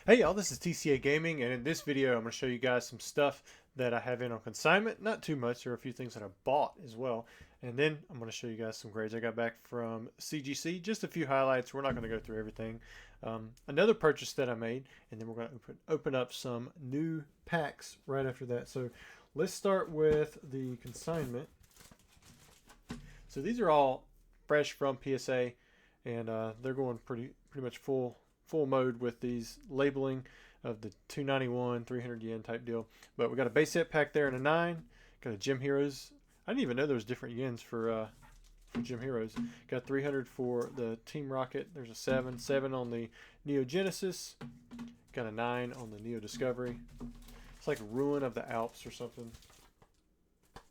Hey y'all, this is TCA Gaming, and in this video I'm going to show you guys some stuff that I have in on consignment. Not too much, there are a few things that I bought as well. And then I'm going to show you guys some grades I got back from CGC, just a few highlights. We're not going to go through everything. Another purchase that I made, and then we're going to open up some new packs right after that. So let's start with the consignment. So these are all fresh from PSA, and they're going pretty much full mode with these labeling of the 291 300 yen type deal. But we got a base set pack there and a 9. Got a Gym Heroes. I didn't even know there was different yens for Gym Heroes. Got 300 for the Team Rocket. There's a 7 on the Neo Genesis. Got a 9 on the Neo Discovery. It's like Ruin of the Alps or something.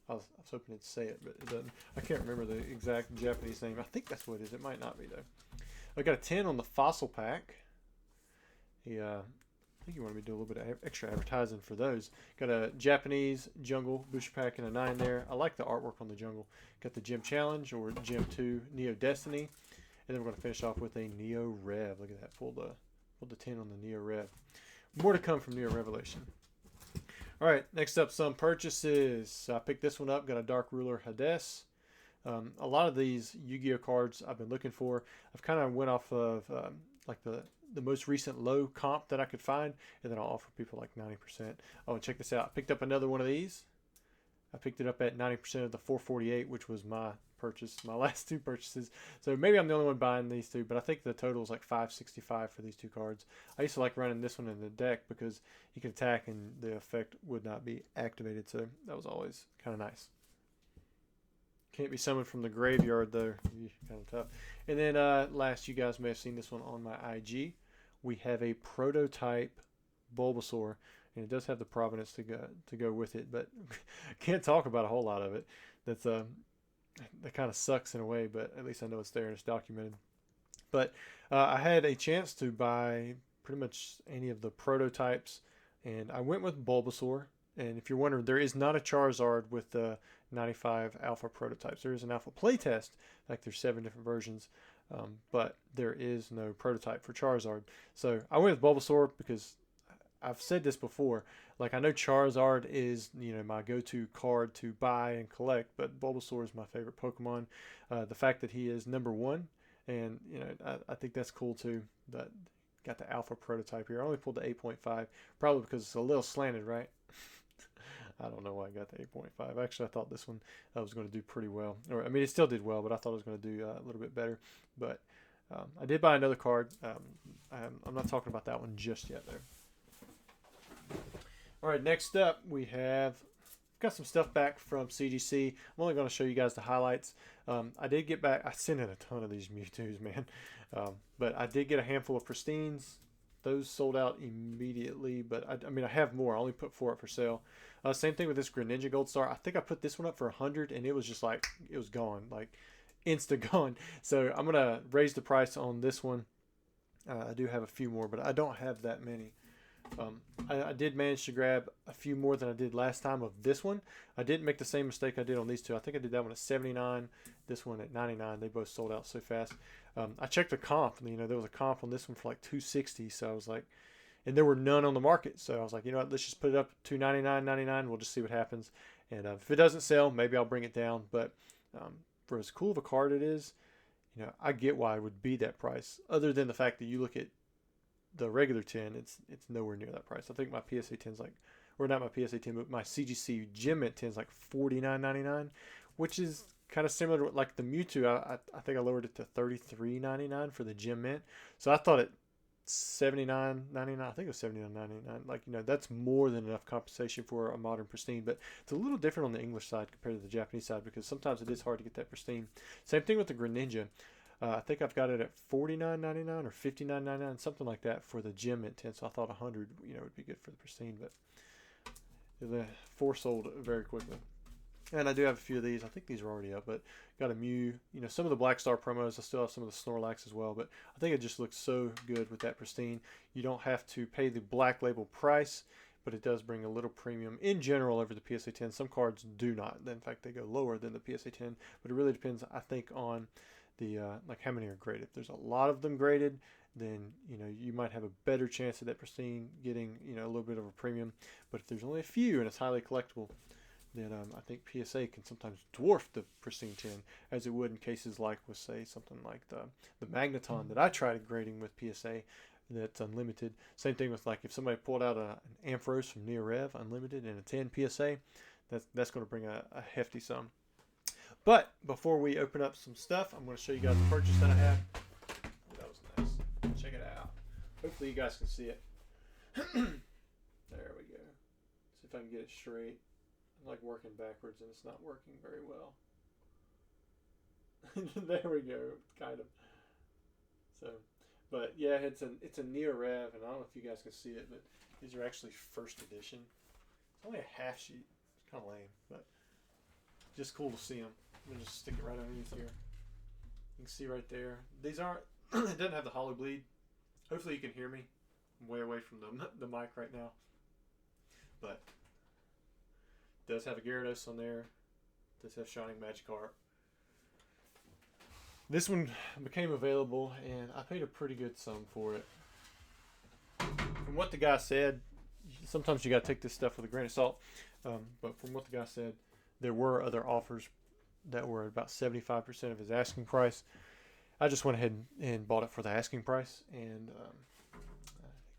I was hoping it'd say it, but it doesn't. I can't remember the exact Japanese name. I think that's what it is. It might not be, though. I got a 10 on the Fossil Pack. I think you want me to do a little bit of extra advertising for those. Got a Japanese Jungle Booster Pack and a 9 there. I like the artwork on the Jungle. Got the Gym Challenge or Gym 2 Neo Destiny. And then we're going to finish off with a Neo Rev. Look at that. Pulled the 10 on the Neo Rev. More to come from Neo Revelation. All right, next up, some purchases. I picked this one up. Got a Dark Ruler Hades. A lot of these Yu-Gi-Oh cards I've been looking for. I've kind of went off of like the most recent low comp that I could find, and then I'll offer people like 90%. Oh, and check this out. I picked up another one of these. I picked it up at 90% of the 448, which was my purchase, my last two purchases. So maybe I'm the only one buying these two, but I think the total is like 565 for these two cards. I used to like running this one in the deck because you can attack and the effect would not be activated, so that was always kind of nice. Can't be summoned from the graveyard though. Kind of tough. And then last, you guys may have seen this one on my IG. We have a ProtoType Bulbasaur, and it does have the provenance to go with it, but can't talk about a whole lot of it. That kind of sucks in a way, but at least I know it's there and it's documented. But I had a chance to buy pretty much any of the prototypes, and I went with Bulbasaur. And if you're wondering, there is not a Charizard with the 95 alpha prototypes. There is an alpha playtest, like there's 7 different versions, but there is no prototype for Charizard. So I went with Bulbasaur because I've said this before. Like, I know Charizard is, my go-to card to buy and collect, but Bulbasaur is my favorite Pokemon. The fact that he is number 1, and I think that's cool too. That got the alpha prototype here. I only pulled the 8.5, probably because it's a little slanted, right? I don't know why I got the 8.5. Actually, I thought this one was going to do pretty well. Or, I mean, it still did well, but I thought it was going to do a little bit better. But I did buy another card. I'm not talking about that one just yet, though. All right, next up, we have got some stuff back from CGC. I'm only going to show you guys the highlights. I did get back. I sent in a ton of these Mewtwo's, man. But I did get a handful of Pristines. Those sold out immediately, but I mean, I have more. I only put 4 up for sale. Same thing with this Greninja Gold Star. I think I put this one up for 100, and it was just like, it was gone, like insta gone. So I'm gonna raise the price on this one. I do have a few more, but I don't have that many. I did manage to grab a few more than I did last time of this one. I didn't make the same mistake I did on these two. I think I did that one at 79, this one at 99. They both sold out so fast. I checked the comp. There was a comp on this one for like 260. So I was like, and there were none on the market. So I was like, what, let's just put it up to 299.99. We'll just see what happens. And if it doesn't sell, maybe I'll bring it down. But for as cool of a card it is, I get why it would be that price. Other than the fact that you look at the regular 10, it's nowhere near that price. I think my PSA 10's like, or not my PSA 10, but my CGC Gym Mint 10 is like $49.99, which is kind of similar to like the Mewtwo. I think I lowered it to $33.99 for the Gym Mint. So I thought it $79.99. I think it was $79.99. Like, that's more than enough compensation for a modern pristine, but it's a little different on the English side compared to the Japanese side because sometimes it is hard to get that pristine. Same thing with the Greninja. I think I've got it at $49.99 or $59.99, something like that for the Gym Mint 10. So I thought 100, would be good for the pristine, but the 4 sold very quickly. And I do have a few of these. I think these are already up, but got a Mew. Some of the Black Star promos. I still have some of the Snorlax as well, but I think it just looks so good with that pristine. You don't have to pay the black label price, but it does bring a little premium in general over the PSA 10. Some cards do not. In fact, they go lower than the PSA 10, but it really depends, I think, on the like how many are graded. There's a lot of them graded, then you might have a better chance of that pristine getting a little bit of a premium. But if there's only a few and it's highly collectible, then I think PSA can sometimes dwarf the pristine 10, as it would in cases like, with say something like the Magneton that I tried grading with PSA. That's unlimited. Same thing with, like, if somebody pulled out an Ampharos from Neo Rev unlimited and a 10 PSA, that's going to bring a hefty sum. But before we open up some stuff, I'm going to show you guys the purchase that I had. Oh, that was nice. Check it out. Hopefully you guys can see it. There we go. See if I can get it straight. I'm like working backwards and it's not working very well. There we go. Kind of. So, but yeah, it's a Neo Rev, and I don't know if you guys can see it, but these are actually first edition. It's only a half sheet. It's kind of lame, but just cool to see them. I'm gonna just stick it right underneath here. You can see right there. These aren't. It doesn't have the hollow bleed. Hopefully you can hear me. I'm way away from the mic right now, but it does have a Gyarados on there. It does have Shining Magikarp. This one became available, and I paid a pretty good sum for it. From what the guy said, sometimes you got to take this stuff with a grain of salt, but from what the guy said, there were other offers that were about 75% of his asking price. I just went ahead and bought it for the asking price, and it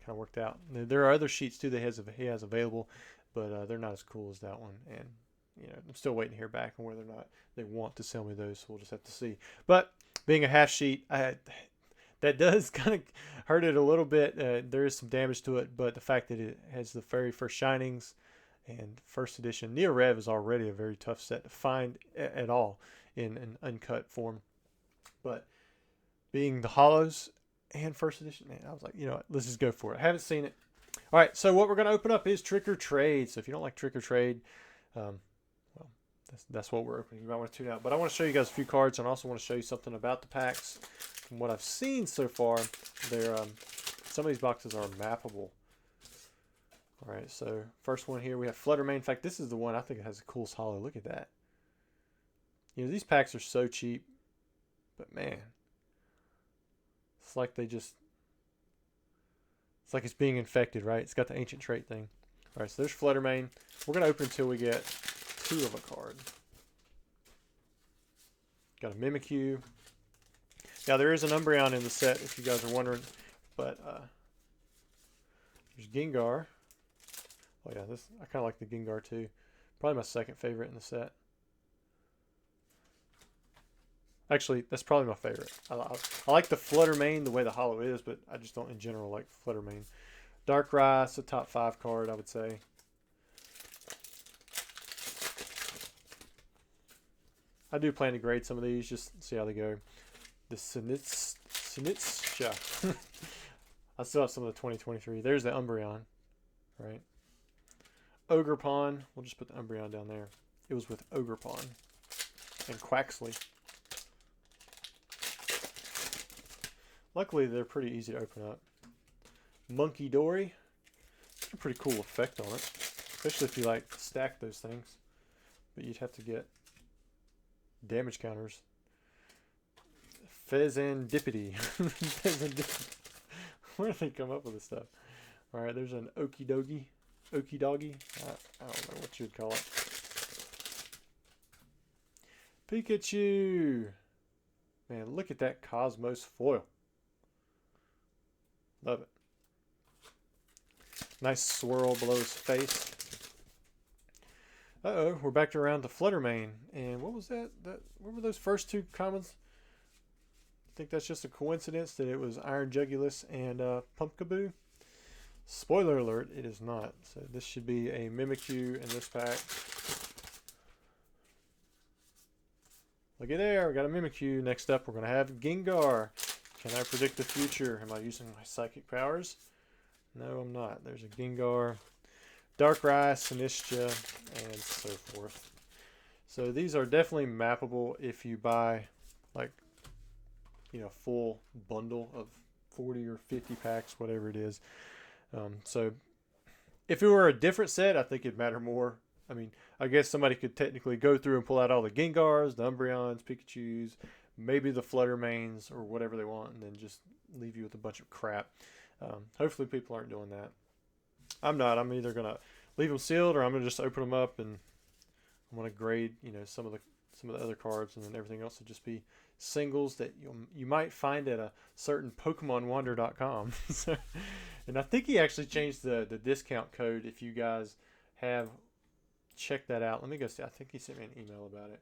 kind of worked out. There are other sheets too that he has available, but they're not as cool as that one, and I'm still waiting to hear back on whether or not they want to sell me those, so we'll just have to see. But being a half sheet, that does kind of hurt it a little bit. There is some damage to it, but the fact that it has the very first Shinings and first edition Neo Rev is already a very tough set to find at all in an uncut form. But being the hollows and first edition, man, I was like, let's just go for it. I haven't seen it. All right, so what we're going to open up is Trick or Trade. So if you don't like Trick or Trade, well, that's what we're opening. You might want to tune out. But I want to show you guys a few cards, and I also want to show you something about the packs. From what I've seen so far, some of these boxes are mappable. All right, so first one here, we have Fluttermane. In fact, this is the one I think has the coolest hollow. Look at that. These packs are so cheap, but man, it's like it's like it's being infected, right? It's got the ancient trait thing. All right, so there's Fluttermane. We're going to open until we get 2 of a card. Got a Mimikyu. Now, there is an Umbreon in the set, if you guys are wondering. But there's Gengar. Oh, yeah, I kind of like the Gengar, too. Probably my second favorite in the set. Actually, that's probably my favorite. I like the Fluttermane the way the hollow is, but I just don't in general like Fluttermane. Darkrai's a top 5 card, I would say. I do plan to grade some of these, just see how they go. The Sinitsha. I still have some of the 2023. There's the Umbreon, right? Ogerpon. We'll just put the Umbreon down there. It was with Ogerpon and Quaxley. Luckily, they're pretty easy to open up. Monkey Dory. It's a pretty cool effect on it, especially if you like stack those things. But you'd have to get damage counters. Fezandipity. Where do they come up with this stuff? All right, there's an Okidogi. Okidogi. I don't know what you'd call it. Pikachu. Man, look at that Cosmos foil. Love it. Nice swirl below his face. Uh-oh, we're back around to Fluttermane. And what was that? What were those first 2 commons? I think that's just a coincidence that it was Iron Jugulus and Pumpkaboo. Spoiler alert, it is not. So this should be a Mimikyu in this pack. Look at there, we got a Mimikyu. Next up, we're going to have Gengar. Can I predict the future? Am I using my psychic powers? No, I'm not. There's a Gengar, Darkrai, Sinistcha, and so forth. So these are definitely mappable if you buy, like, full bundle of 40 or 50 packs, whatever it is. So if it were a different set, I think it'd matter more. I mean, I guess somebody could technically go through and pull out all the Gengars, the Umbreons, Pikachus, maybe the flutter mains or whatever they want, and then just leave you with a bunch of crap. Hopefully people aren't doing that. I'm not. I'm either gonna leave them sealed, or I'm gonna just open them up and I'm gonna grade, some of the other cards, and then everything else will just be singles that you might find at a certain PokemonWonder.com. So, and I think he actually changed the discount code. If you guys have checked that out, let me go see. I think he sent me an email about it.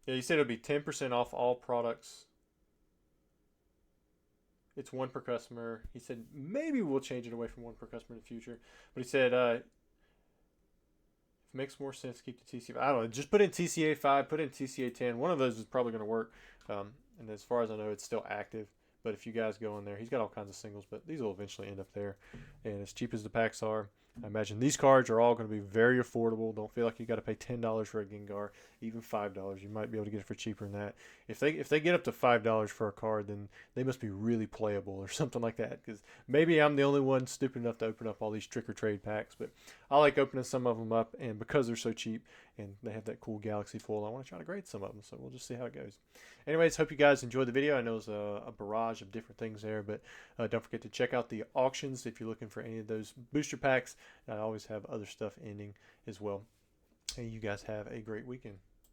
Yeah, he said it'll be 10% off all products. It's one per customer. He said maybe we'll change it away from one per customer in the future. But he said if it makes more sense, keep the TCA. I don't know. Just put in TCA 5, put in TCA 10. One of those is probably going to work. And as far as I know, it's still active. But if you guys go in there, he's got all kinds of singles, but these will eventually end up there. And as cheap as the packs are, I imagine these cards are all going to be very affordable. Don't feel like you got to pay $10 for a Gengar, even $5. You might be able to get it for cheaper than that. If they get up to $5 for a card, then they must be really playable or something like that. Because maybe I'm the only one stupid enough to open up all these trick or trade packs, but I like opening some of them up, and because they're so cheap and they have that cool galaxy foil, I want to try to grade some of them. So we'll just see how it goes. Anyways, hope you guys enjoyed the video. I know it's a barrage of different things there, but don't forget to check out the auctions if you're looking for any of those booster packs. I always have other stuff ending as well. And you guys have a great weekend.